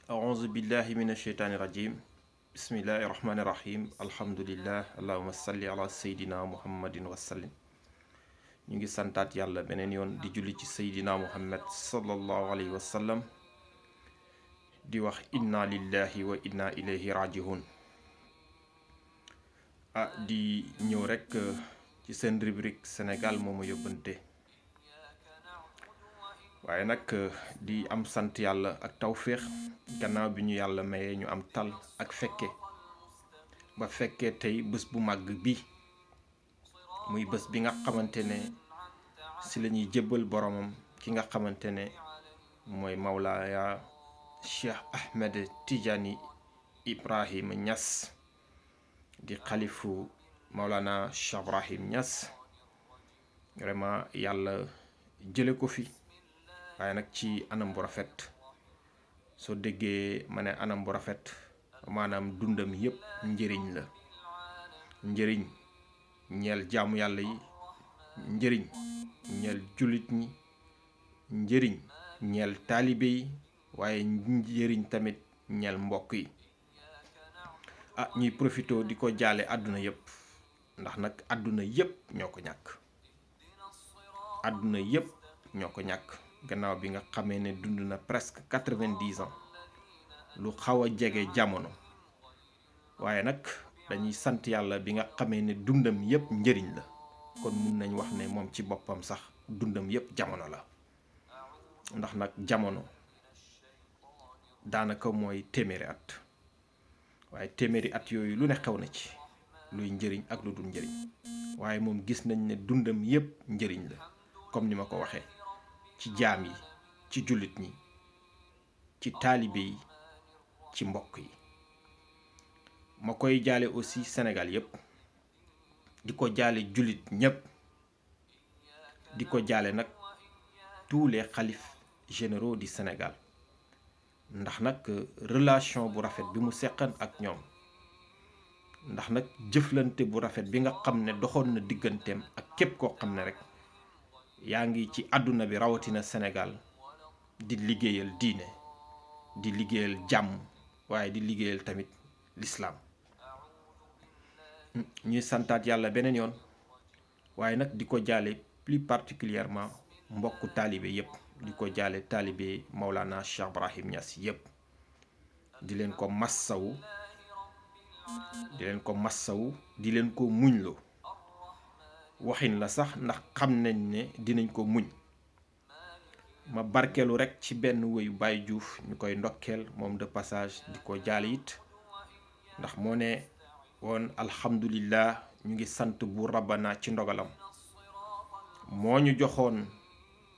أعوذ بالله من الشيطان الرجيم بسم الله الرحمن الرحيم الحمد لله اللهم صل على سيدنا محمد وسلم ñu ngi santaat yàlla beneen yoon di julli ci seydina muhammad sallallahu alayhi wa sallam di wax inna lillahi wa inna ilayhi rajihun di ñëw rekk ci seen rubrique Sénégal moo ma yóbbante waaye nag di am sant yàlla ak tawféex gannaaw bi ñu yàlla mayee ñu am tal ak ba fekkee tey bés bu màgg bi muy bés bi nga xamante ne si la ñuy jébbal boromam ki nga xamante ne mooy Mawlaaya Cheikh Ahmed Tidiane Ibrahima Niass di xalifu Mawlana Cheikh Ibrahim Niass vraiment yàlla jële ko fi waaye nag ci anam bu rafet soo déggee ma ne anam bu rafet maanaam dundam yépp njëriñ la njëriñ ñeel jaamu yàlla yi njëriñ ñeel jullit ñi njëriñ ñeel taalibe yi waaye njëriñ tamit ñeel mbokk yi ñuy profité di ko jaale àdduna yépp ndax nag àdduna yépp ñoo ko ñàkk àdduna yépp ñoo ko ñàkk gannaaw bi nga xamee ne dund na presque 90 ans lu xaw a jege jamono waaye nag dañuy sant yàlla bi nga xamee ne dundam yépp njëriñ la kon mun nañ wax ne moom ci boppam sax dundam yépp jamono la ndax nag jamono daanaka mooy téeméeri at waaye téeméeri at yooyu lu ne xew na ci luy njëriñ ak lu dul njëriñ waaye moom gis nañ ne dundam yépp njëriñ la comme ni ma ko waxee ci jaam yi ci jullit ñi ci taalibe yi ci mbokk yi ma koy jaale aussi Sénégal yépp di ko jaale jullit ñépp di ko jaale nag tous les xalifes généraux du Sénégal ndax nag relation bu rafet bi mu seqan ak ñoom ndax nag jëflante bu rafet bi nga xam ne doxoon na digganteem ak képp koo xam ne rek yaa ngi ci àdduna bi rawatina Sénégal di liggéeyal diine di liggéeyal jàmm waaye di liggéeyal tamit l'islam ñuy santaat yàlla beneen yoon waaye nag di ko jaale plus particulièrement mbokku taalibe yépp di ko jaale taalibe Maulana Cheikh Ibrahim Niass yépp di leen ko massawu di leen ko muñloo waxin la sax ndax xam nañ ne dinañ ko muñ ma barkeelu rekk ci benn wéyu Baye Diouf ñu koy ndokkeel moom de passage di ko jaale it ndax moo ne woon alhamdulillah ñu ngi sant bu rabbana ci ndogalam moo ñu joxoon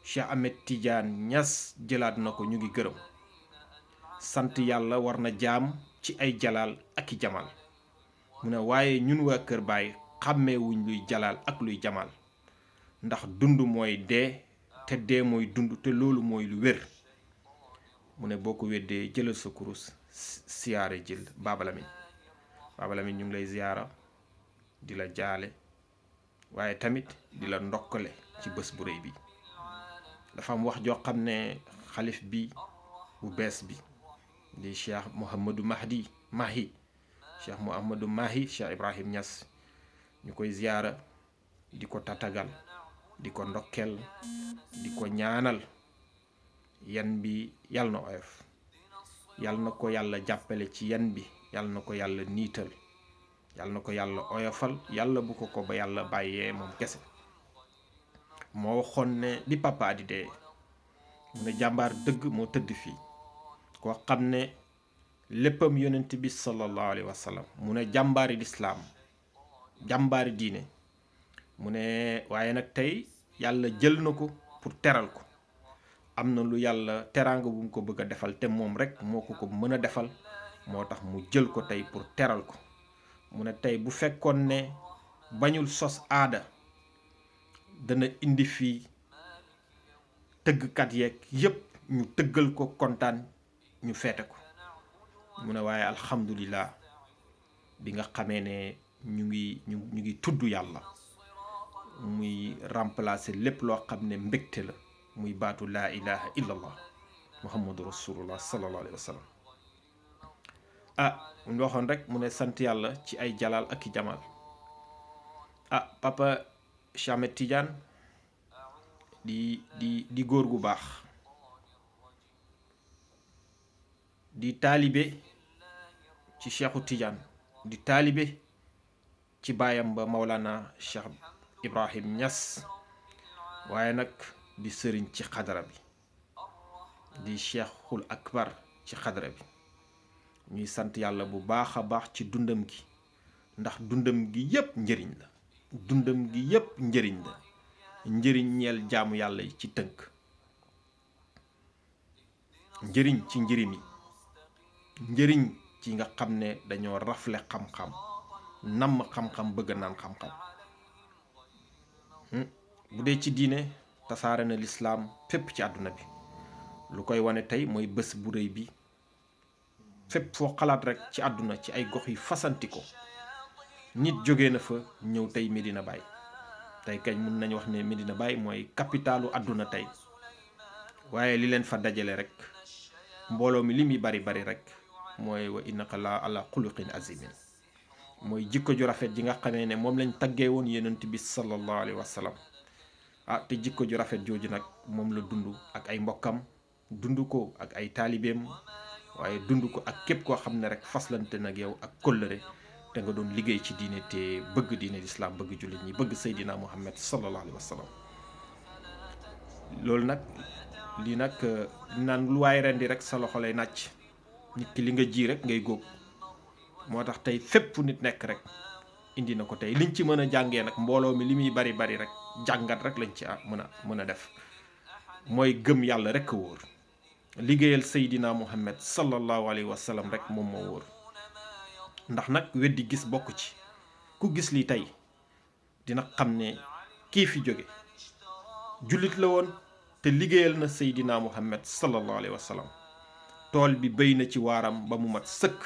Cheikh Ahmed Tidiane Niass jëlaat na ko ñu ngi gërëm sant yàlla war na jaam ci ay jalaal ak i jamal mu ne waaye ñun waa Kër Baay xàmmeewuñ luy jalaal ak luy jamal ndax dund mooy dee te dee mooy dund te loolu mooy lu wér mu ne boo ko weddee jëlal sa kurus siyaare jël Baba Lamine ñu ngi lay ziyaara di la jaale waaye tamit di la ndokkale ci bés bu rëy bi dafa am wax joo xam ne xalif bi bu bees bi di Cheikh Mouhamadou Mahi Cheikh Ibrahim Niass ñu koy ziyaara di ko tatagal di ko ndokkeel di ko ñaanal yan bi yal na oyof yal na ko yàlla jàppale ci yan bi yal na ko yàlla niital yal na ko yàlla oyofal yàlla bu ko ba yàlla bàyyee moom kese moo waxoon ne bi papa di dee mu ne jàmbaar dëgg moo tëdd fii koo xam ne léppam yonent bi sallallahu alayhi wa sallam mu ne jàmbaari lislaam jàmbaari diine mu ne waaye nag tey yàlla jël na ko pour teral ko am na lu yàlla teraanga bu mu ko bëgg a defal te moom rek moo ko mën a defal moo tax mu jël ko tey pour teral ko mu ne tey bu fekkoon ne bañul sos aada dana indi fii tëggkat yeeg yépp ñu tëggal ko kontaan ñu feete ko mu ne waaye alhamdulillah bi nga xamee ne ñu ngi tudd yàlla muy remplacer lépp loo xam ne mbégte la muy baatu laa ilaha illallah muhammadu rasulullah sallallahu alayhi wa sallam mu waxoon rek mu ne sant yàlla ci ay jalaal ak i jamaal. Papa Cheikh Ahmed Tidiane di góor gu baax, di taalibe ci Cheikhu Tidiane, di taalibe ci baayam ba Maulana Cheikh Ibrahim Niass, waaye nag di sëriñ ci xadara bi, di Cheikhul Akbar ci xadara bi. ñuy sant yàlla bu baax a baax ci dundam gi, ndax dundam gi yépp njëriñ la, dundam gi yépp njëriñ la, njëriñ ñeel jaamu yàlla yi ci tënk, njëriñ ci njëriñ yi, njëriñ ci nga xam ne dañoo rafle xam-xam, namm xam-xam, bëgg naan xam-xam. bu dee ci diine tasaare na lislaam fépp ci àdduna bi. lu koy wane tey mooy bés bu rëy bi, fépp foo xalaat rek ci àdduna ci ay gox yi fasanti ko nit jóge na fa ñëw tey Medina Baye. tey kañ mun nañu wax ne Medina Baye mooy capitalu àdduna tey, waaye li leen fa dajale rek mbooloo mi li muy bari bari rek mooy wa innaka la ala xuluqin azimin, mooy jikko ju rafet ji nga xamee ne moom lañ taggee woon yonent bi sallallahu alayhi wa sallam. te jikko ju rafet jooju nag moom la dund ak ay mbokkam, dund ko ak ay taalibeem, waaye dund ko ak képp koo xam ne rek faslante nag yow ak kóllëre te nga doon liggéey ci diine te bëgg diine lislaam, bëgg jullit ñi, bëgg Seydina Muhammad sallallahu alayhi wa sallam. loolu nag lii nag naan lu waay rendi rek sa loxo lay nàcc, nit ki li nga ji rek ngay góob. moo tax tey fépp fu nit nekk rek indi na ko tey. liñ ci mën a jàngee nag mbooloo mi li muy bari bari rek jàngat rek lañ ci mën a def, mooy gëm yàlla rek a wóor, liggéeyal Seydina Muhammad sallallahu alayhi wa sallam rek moom moo wóor. ndax nag weddi gis bokk ci. ku gis li tey dina xam ne kii fi jóge jullit la woon te liggéeyal na Seydina Muhammad sallallahu alayhi wa sallam. tool bi béy na ci waaram ba mu mat sëkk.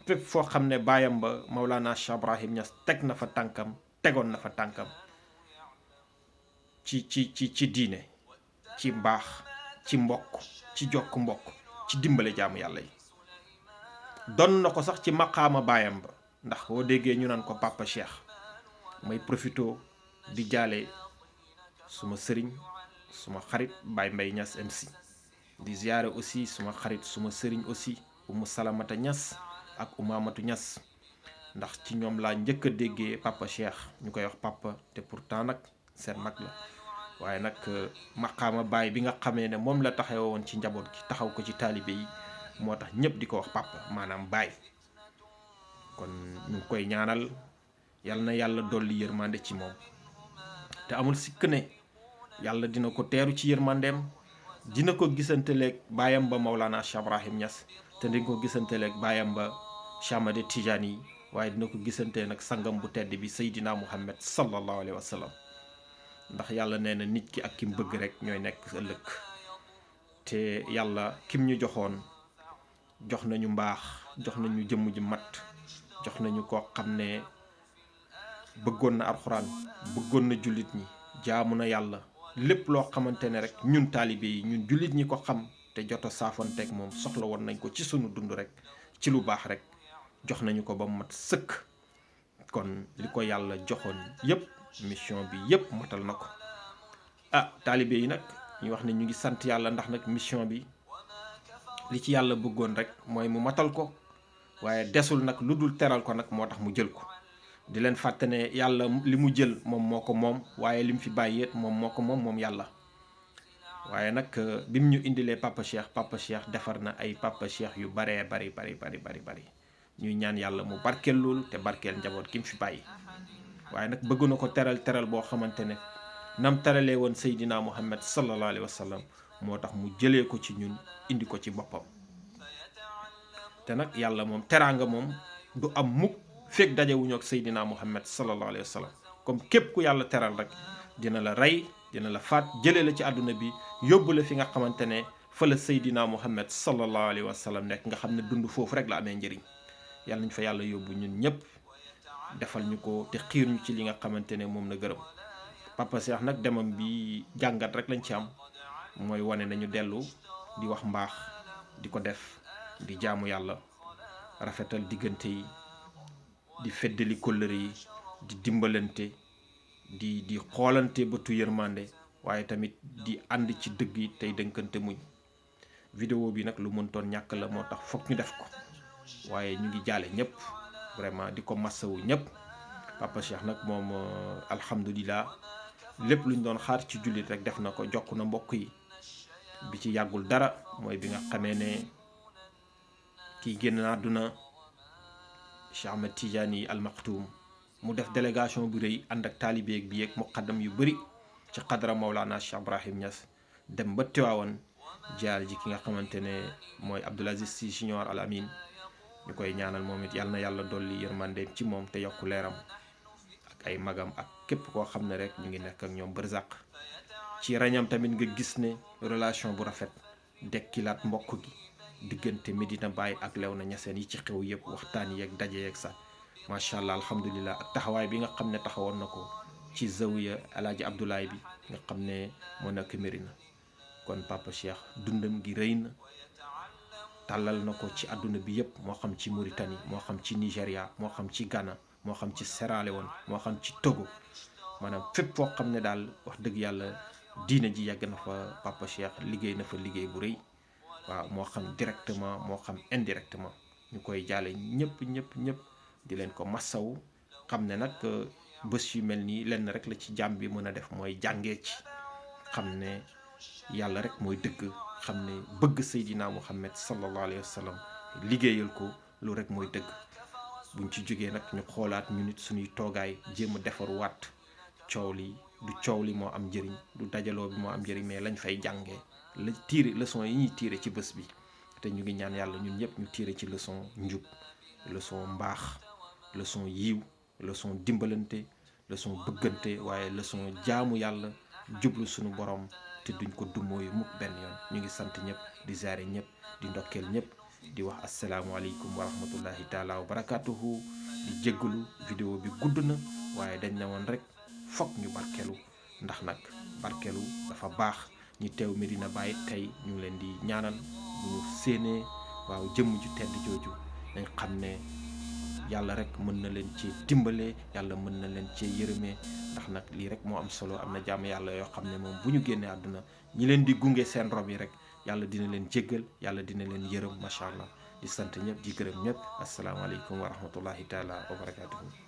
fépp foo xam ne baayam ba Maulana Cheikh Ibrahim Niass teg na fa tànkam, tegoon na fa tànkam ci diine, ci mbaax, ci mbokk, ci jokk mbokk, ci dimbale jaamu yàlla yi. don na ko sax ci maqaama baayam ba, ndax boo déggee ñu naan ko Papa Cheikh. may profito di jaale suma sëriñ, suma xarit Baye Mbaye Niass MC, di ziyaare aussi suma xarit suma sëriñ aussi Umu Salamata Niass ak Umaamatu Niass, ndax ci ñoom laa njëkk a déggee Papa Cheikh ñu koy wax papa, te pourtant nag seen mag la. waaye nag maqaama baay bi nga xamee ne moom la taxaw woon ci njaboot gi, taxaw ko ci taalibe yi, moo tax ñëpp di ko wax papa, maanaam baay. kon ñu ngi koy ñaanal yal na yàlla dolli yërmande ci moom, te amul sikk ne yàlla dina ko teeru ci yërmandeem, dina ko gisanteleeg baayam ba Maulana Cheikh Ibrahim Niass, te dina ko gisanteleeg baayam ba Cheikh Ahmed Tidiane yi, waaye dina ko gisante nag sangam bu tedd bi Seydina Muhammad sallallahu alayhi wa sallam. ndax yàlla nee na nit ki ak kim bëgg rek ñooy nekk ëllëg, te yàlla kim ñu joxoon jox nañu mbaax, jox nañu jëmm ji mat, jox nañu koo xam ne bëggoon na alxuraan, bëggoon na jullit ñi, jaamu na yàlla. lépp loo xamante ne rek ñun taalibe yi, ñun jullit ñi ko xam te jot a saafonteeg moom, soxla woon nañ ko ci sunu dund rek, ci lu baax rek jox nañu ko ba mu mat sëkk. kon li ko yàlla joxoon yépp, mission bi yépp matal na ko. taalibe yi nag ñu wax ne ñu ngi sant yàlla, ndax nag mission bi li ci yàlla bëggoon rek mooy mu matal ko, waaye desul nag lu dul teral ko nag, moo tax mu jël ko. di leen fàtte ne yàlla li mu jël moom moo ko moom, waaye li mu fi bàyyi it moom moo ko moom yàlla. waaye nag bi mu ñu indilee Papa Cheikh defar na ay Papa Cheikh yu baree bari. ñuy ñaan yàlla mu barkeel loolu te barkeel njaboot ki mu fi bàyyi. waaye nag bëgg na ko teral boo xamante ne nam teralee woon Seydina Muhammad sallallahu alayhi wa sallam, moo tax mu jëlee ko ci ñun indi ko ci boppam. te nag yàlla moom teraanga moom du am mukk fekk dajewuñu ak Seydina Muhammad sallallahu alayhi wa sallam. comme képp ku yàlla teral rek dina la rey, dina la faat, jëlee la ci àdduna bi, yóbbu la fi nga xamante ne fa la Seydina Muhammad sallallahu alayhi wa sallam nekk, nga xam ne dund foofu rek la amee njëriñ. yàlla nañ fa yàlla yóbbu ñun ñëpp, defal ñu ko te xiir ñu ci li nga xamante ne moom la gërëm. Papa Cheikh nag demam bi jàngat rek lañ ci am, mooy wane nañu dellu di wax mbaax, di ko def, di jaamu yàlla, rafetal diggante yi di feddali kóllëre yi di dimbalante di xoolante bëtu yërmande waaye tamit di ànd ci dëgg yi tey dënkante muñ. vidéo bi nag lu mëntoon ñàkk la moo tax foog ñu def ko waaye ñu ngi jaale ñëpp vraiment di ko massawu ñëpp. Papa Cheikh nag moom alhamdulilah lépp luñ doon xaar ci jullit rek def na ko, jokk na mbokk yi. bi ci yàggul dara mooy bi nga xamee ne kii génn na àdduna Cheikh Ahmed Tidiane Al Maktoum mu def délégation bu rëy ànd ak taalibe bi yeeg muqaddam yu bëri ci xadra Mawlana Cheikh Ibrahim Niass dem ba Tiwaawan jaar ji ki nga xamante ne mooy Abdoul Aziz Sy Junior Al Amin. ñu koy ñaanal moom it yàlla na yàlla dolli yërmandeem ci moom te yokku leeram ak ay magam ak képp koo xam ne rek ñu ngi nekk ak ñoom bërzaq. ci rañam tamit nga gis ne relation bu rafet dekkilaat mbokk gi diggante Medina Baye ak Léona Niassène yi ci xew yëpp waxtaan yeeg daje yeeg sax macha allah alhamdulilah. ak taxawaay bi nga xam ne taxawoon na ko ci zawiya alaaji Abdoulaye bi nga xam ne moo nekk Mérina. kon Papa Cheikh dundam gi rëy na, tàllal na ko ci àdduna bi yëpp, moo xam ci Mauritanie, moo xam ci Nigéria, moo xam ci Ghana, moo xam ci Sierra Leone, moo xam ci Togo, maanaam fépp foo xam ne daal wax dëgg yàlla diine ji yàgg na fa. Papa Cheikh liggéey na fa liggéey bu rëy, waaw, moo xam directement moo xam indirectement. ñu koy jaale ñëpp ñëpp ñëpp di leen ko massawu. xam ne nag bés yu mel nii lenn rek la ci jàmm bi mën a def mooy jàngee ci, xam ne yàlla rek mooy dëgg, xam ne bëgg Seydina Muhammad sallallahu alayhi wa sallam, liggéeyal ko, lu rek mooy dëgg. buñ ci jógee nag ñu xoolaat ñu nit suñuy toogaay, jéem a defaruwaat. coow li du coow li moo am njëriñ, du dajaloo bi moo am njëriñ, mais lañ fay jàngee, la tiire leçon yi ñuy tiire ci bés bi. te ñu ngi ñaan yàlla ñun ñëpp ñu tiire ci leçon njub, leçon mbaax, leçon yiw, leçon dimbalante, leçon bëggante, waaye leçon jaamu yàlla, jublu suñu borom te duñ ko dumooyu mukk benn yoon. ñu ngi sant ñëpp, di ziare ñëpp, di ndokkeel ñëpp, di wax asalaamualeykum wa rahmatullahi taala wa barakatuhu. di jéggalu vidéo bi gudd na, waaye dañ ne woon rek fokk ñu barkeelu, ndax nag barkeelu dafa baax. ñi teew Medina Baye tey ñu ngi leen di ñaanal bu ñu séenee waaw jëmm ju tedd jooju dañ xam ne yàlla rek mën na leen ci dimbalee, yàlla mën na leen ci yërëmee, ndax nag lii rek moo am solo. am na jàmm yàlla yoo xam ne moom bu ñu génnee àdduna ñi leen di gunge seen rob yi rek yàlla dina leen jéggal, yàlla dina leen yërëm, macha allah. di sant ñëpp, di gërëm ñëpp. asalaamaaleykum wa rahmatullahi taala wa barakatuhu.